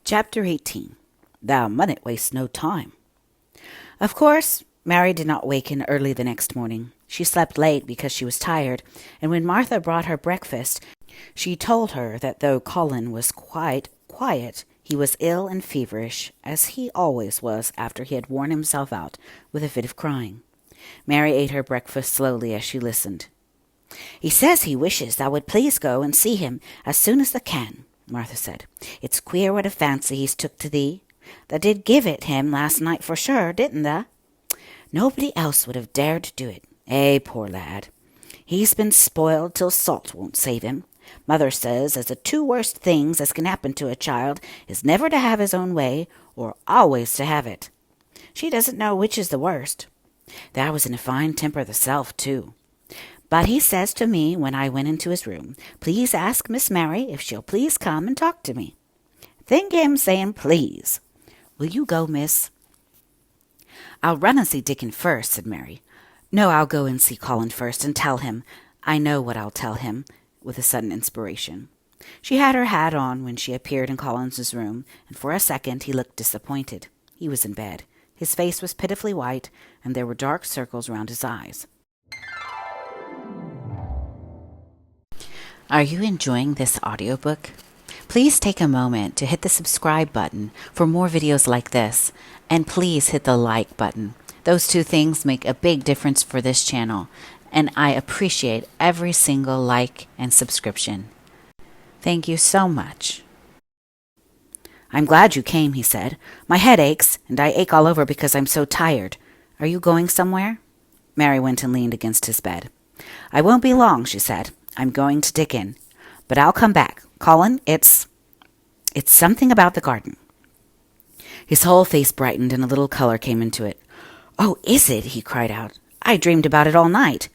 Chapter 18. Thou munnot waste no time. Of course, Mary did not waken early the next morning. She slept late because she was tired, and when Martha brought her breakfast, she told her that though Colin was quite quiet, he was ill and feverish, as he always was after he had worn himself out with a fit of crying. Mary ate her breakfast slowly as she listened. "He says he wishes thou would please go and see him as soon as thou can," Martha said. "It's queer what a fancy he's took to thee. Thou did give it him last night for sure, didn't thou? Nobody else would have dared to do it. Eh, poor lad. He's been spoiled till salt won't save him. Mother says as the two worst things as can happen to a child is never to have his own way, or always to have it. She doesn't know which is the worst. Thou was in a fine temper thyself, too. But he says to me when I went into his room, 'Please ask Miss Mary if she'll please come and talk to me.' Think him saying please. Will you go, miss?" "I'll run and see Dickon first," said Mary. "No, I'll go and see Colin first and tell him. I know what I'll tell him," with a sudden inspiration. She had her hat on when she appeared in Colin's room, and for a second he looked disappointed. He was in bed. His face was pitifully white, and there were dark circles round his eyes. Are you enjoying this audiobook? Please take a moment to hit the subscribe button for more videos like this, and please hit the like button. Those two things make a big difference for this channel, and I appreciate every single like and subscription. Thank you so much. "I'm glad you came," he said. "My head aches, and I ache all over because I'm so tired. Are you going somewhere?" Mary went and leaned against his bed. "I won't be long," she said. "I'm going to Dickon. But I'll come back. Colin, it's something about the garden." His whole face brightened and a little color came into it. "Oh, is it?" he cried out. "I dreamed about it all night.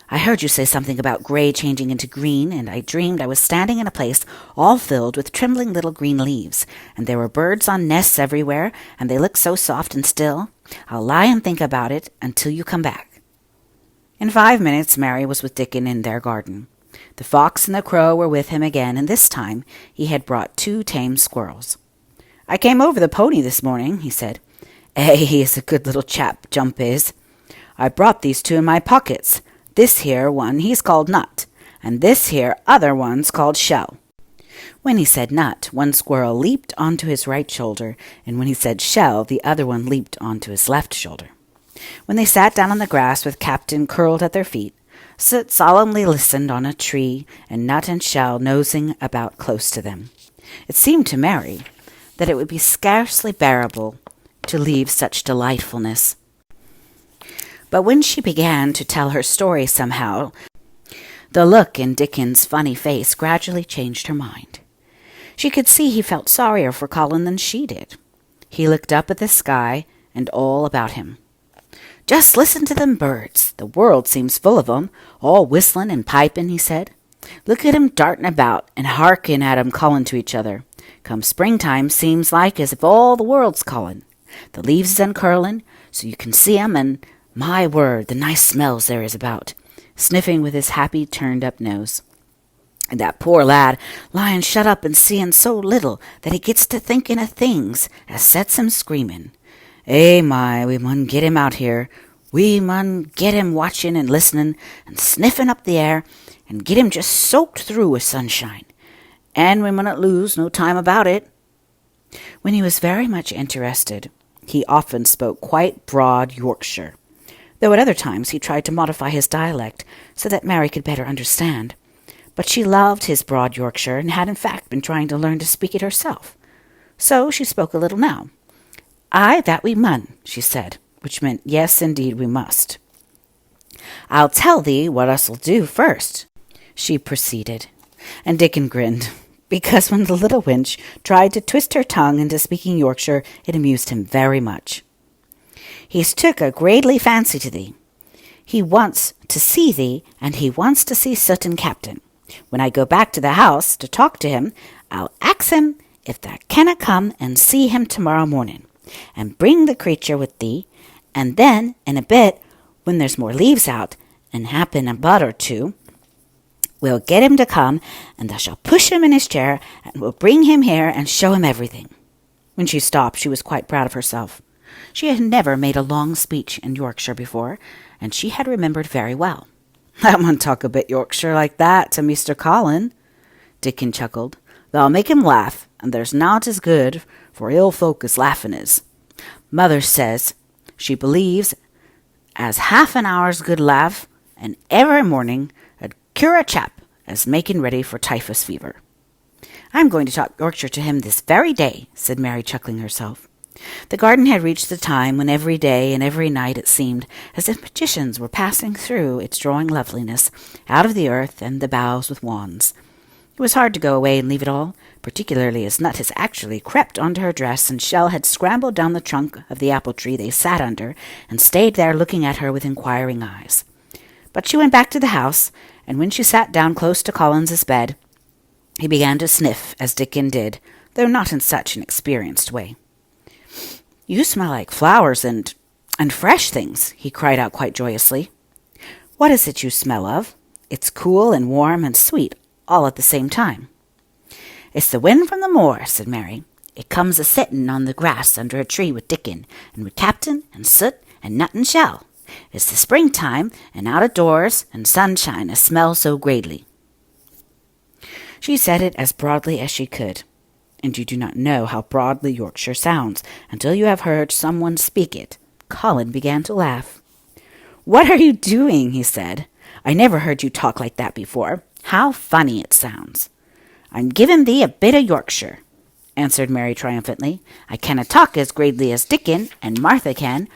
I heard you say something about gray changing into green, and I dreamed I was standing in a place all filled with trembling little green leaves, and there were birds on nests everywhere, and they looked so soft and still. I'll lie and think about it until you come back." In 5 minutes Mary was with Dickon in their garden. The fox and the crow were with him again, and this time he had brought 2 tame squirrels. "I came over the pony this morning," he said. He is a good little chap, Jump is. "I brought these 2 in my pockets. This here one he's called Nut, and this here other one's called Shell." When he said Nut, one squirrel leaped onto his right shoulder, and when he said Shell, the other one leaped onto his left shoulder. When they sat down on the grass with Captain curled at their feet, Soot solemnly listened on a tree, and Nut and Shell nosing about close to them. It seemed to Mary that it would be scarcely bearable to leave such delightfulness. But when she began to tell her story somehow, the look in Dickon's funny face gradually changed her mind. She could see he felt sorrier for Colin than she did. He looked up at the sky and all about him. "Just listen to them birds. The world seems full of 'em, all whistling and piping," he said. "Look at 'em darting about, and hearken at 'em calling to each other. Come springtime seems like as if all the world's calling. The leaves is uncurling, so you can see 'em, and my word, the nice smells there is about," sniffing with his happy turned-up nose. "And that poor lad lying shut up and seeing so little that he gets to thinking of things as sets him screaming. Eh, my, we mun get him out here. We mun get him watching and listening and sniffing up the air, and get him just soaked through with sunshine. And we munnot lose no time about it." When he was very much interested, he often spoke quite broad Yorkshire, though at other times he tried to modify his dialect so that Mary could better understand. But she loved his broad Yorkshire, and had in fact been trying to learn to speak it herself. So she spoke a little now. "Aye, that we mun," she said, which meant yes, indeed, we must. "I'll tell thee what us'll do first," she proceeded, and Dickon grinned, because when the little wench tried to twist her tongue into speaking Yorkshire, it amused him very much. "He's took a greatly fancy to thee. He wants to see thee, and he wants to see certain Captain. When I go back to the house to talk to him, I'll ax him if thou canna come and see him tomorrow morning, and bring the creature with thee, and then, in a bit, when there's more leaves out, and happen a bud or 2, we'll get him to come, and thou shalt push him in his chair, and we'll bring him here and show him everything." When she stopped, she was quite proud of herself. She had never made a long speech in Yorkshire before, and she had remembered very well. "I won't talk a bit Yorkshire like that to Mr. Colin," Dickon chuckled. "They'll make him laugh, and there's naught as good for ill folk as laughing is. Mother says she believes as half an hour's good laugh, and every morning 'ud cure a chap as making ready for typhus fever." "I'm going to talk Yorkshire to him this very day," said Mary, chuckling herself. The garden had reached the time when every day and every night it seemed as if magicians were passing through its drawing loveliness out of the earth and the boughs with wands. It was hard to go away and leave it all, particularly as Nut had actually crept onto her dress and Shell had scrambled down the trunk of the apple tree they sat under and stayed there looking at her with inquiring eyes. But she went back to the house, and when she sat down close to Collins's bed, he began to sniff as Dickon did, though not in such an experienced way. "You smell like flowers and fresh things," he cried out quite joyously. "What is it you smell of? It's cool and warm and sweet all at the same time." "It's the wind from the moor," said Mary. "It comes a-sittin' on the grass under a tree with Dickon, and with Captain, and Soot, and Nut and Shell. It's the springtime, and out-of-doors, and sunshine a-smell so greatly." She said it as broadly as she could, and you do not know how broadly Yorkshire sounds until you have heard someone speak it. Colin began to laugh. "What are you doing?" he said. "I never heard you talk like that before. How funny it sounds." "I'm giving thee a bit of Yorkshire," answered Mary triumphantly. "I canna talk as gradely as Dickon and Martha can,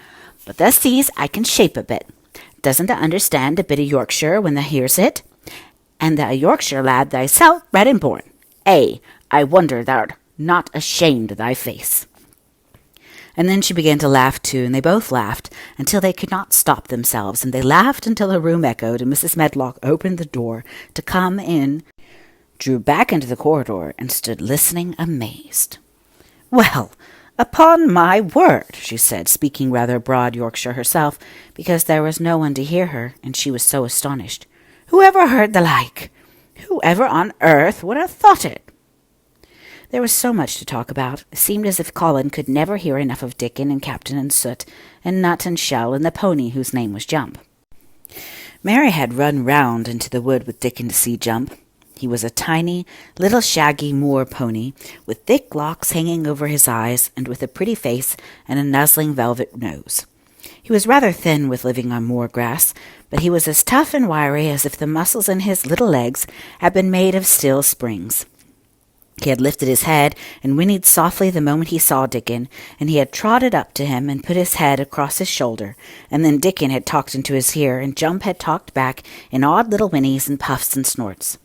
but thou sees I can shape a bit. Doesn't thou understand a bit of Yorkshire when thou hears it? And thou a Yorkshire lad thyself, bred and born. I wonder thou'rt not ashamed of thy face." And then she began to laugh too, and they both laughed until they could not stop themselves, and they laughed until the room echoed, and Mrs. Medlock opened the door to come in, drew back into the corridor, and stood listening amazed. "Well, upon my word," she said, speaking rather broad Yorkshire herself, because there was no one to hear her, and she was so astonished. "Whoever heard the like? Whoever on earth would have thought it?" There was so much to talk about. It seemed as if Colin could never hear enough of Dickon and Captain and Soot and Nut and Shell and the pony whose name was Jump. Mary had run round into the wood with Dickon to see Jump. He was a tiny, little shaggy moor pony, with thick locks hanging over his eyes, and with a pretty face and a nuzzling velvet nose. He was rather thin with living on moor grass, but he was as tough and wiry as if the muscles in his little legs had been made of steel springs. He had lifted his head and whinnied softly the moment he saw Dickon, and he had trotted up to him and put his head across his shoulder, and then Dickon had talked into his ear, and Jump had talked back in odd little whinnies and puffs and snorts.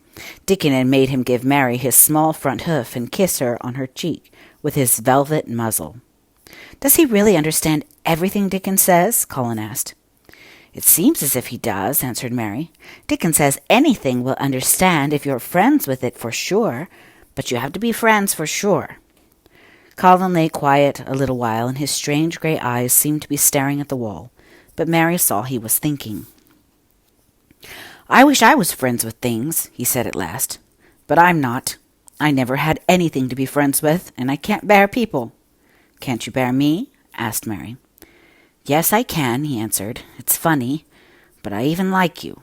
Dickon had made him give Mary his small front hoof and kiss her on her cheek with his velvet muzzle. "Does he really understand everything Dickon says?" Colin asked. "It seems as if he does," answered Mary. "Dickon says anything will understand if you're friends with it for sure, but you have to be friends for sure." Colin lay quiet a little while, and his strange grey eyes seemed to be staring at the wall, but Mary saw he was thinking. "I wish I was friends with things," he said at last, "but I'm not. I never had anything to be friends with, and I can't bear people." "Can't you bear me?" asked Mary. "Yes, I can," he answered. "It's funny, but I even like you."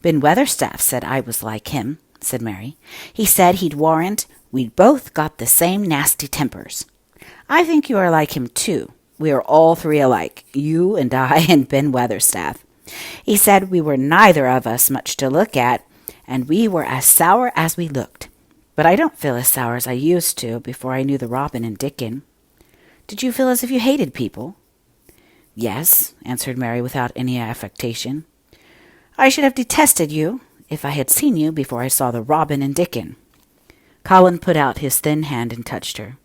"Ben Weatherstaff said I was like him," said Mary. "He said he'd warrant we'd both got the same nasty tempers. I think you are like him too. We are all three alike, you and I and Ben Weatherstaff. He said we were neither of us much to look at, and we were as sour as we looked. But I don't feel as sour as I used to before I knew the Robin and Dickon." "Did you feel as if you hated people?" "Yes," answered Mary without any affectation. "I should have detested you if I had seen you before I saw the Robin and Dickon." Colin put out his thin hand and touched her.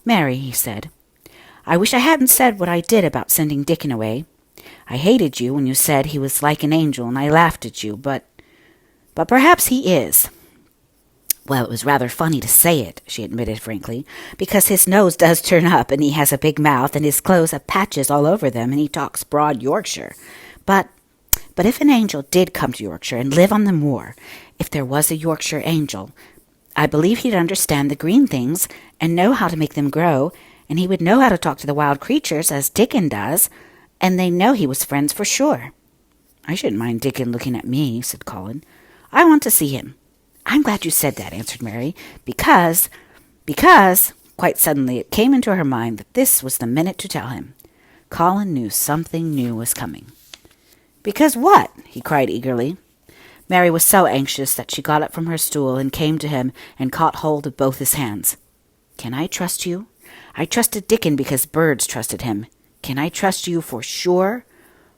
"Mary," he said, "I wish I hadn't said what I did about sending Dickon away. I hated you when you said he was like an angel, and I laughed at you, but perhaps he is." "Well, it was rather funny to say it," she admitted frankly, "because his nose does turn up, and he has a big mouth, and his clothes have patches all over them, and he talks broad Yorkshire. But if an angel did come to Yorkshire and live on the moor, if there was a Yorkshire angel, I believe he'd understand the green things and know how to make them grow, and he would know how to talk to the wild creatures, as Dickon does, and they know he was friends for sure." "I shouldn't mind Dickon looking at me," said Colin. "I want to see him." "I'm glad you said that," answered Mary, because, quite suddenly it came into her mind that this was the minute to tell him. Colin knew something new was coming. "Because what?" he cried eagerly. Mary was so anxious that she got up from her stool and came to him and caught hold of both his hands. "Can I trust you? I trusted Dickon because birds trusted him. Can I trust you for sure?"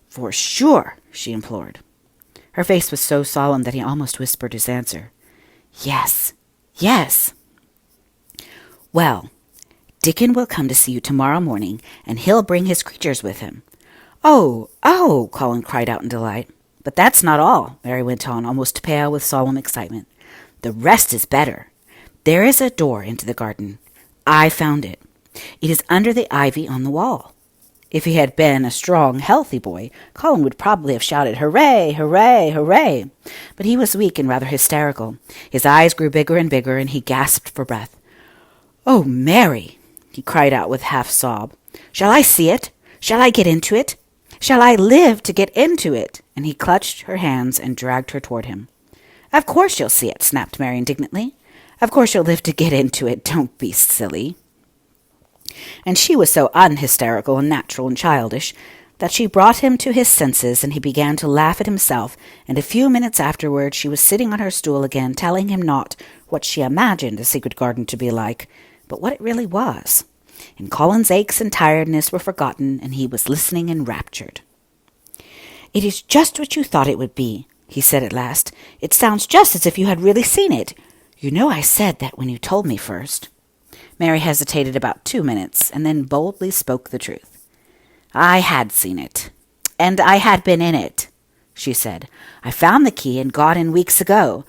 "For sure," she implored. Her face was so solemn that he almost whispered his answer. "Yes, yes." "Well, Dickon will come to see you tomorrow morning, and he'll bring his creatures with him." Oh, Colin cried out in delight. "But that's not all," Mary went on, almost pale with solemn excitement. "The rest is better. There is a door into the garden. I found it. It is under the ivy on the wall." If he had been a strong, healthy boy, Colin would probably have shouted, "Hooray, hooray, hooray!" But he was weak and rather hysterical. His eyes grew bigger and bigger, and he gasped for breath. "Oh, Mary!" he cried out with half-sob. "Shall I see it? Shall I get into it? Shall I live to get into it?" And he clutched her hands and dragged her toward him. "Of course you'll see it," snapped Mary indignantly. "Of course you'll live to get into it. Don't be silly." And she was so unhysterical and natural and childish that she brought him to his senses, and he began to laugh at himself, and a few minutes afterward she was sitting on her stool again, telling him not what she imagined a secret garden to be like, but what it really was. And Colin's aches and tiredness were forgotten, and he was listening enraptured. "It is just what you thought it would be," he said at last. "It sounds just as if you had really seen it. You know I said that when you told me first." Mary hesitated about 2 minutes, and then boldly spoke the truth. "I had seen it, and I had been in it," she said. "I found the key and got in weeks ago,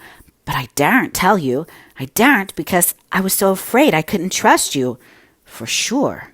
but I daren't tell you. I daren't because I was so afraid I couldn't trust you. For sure."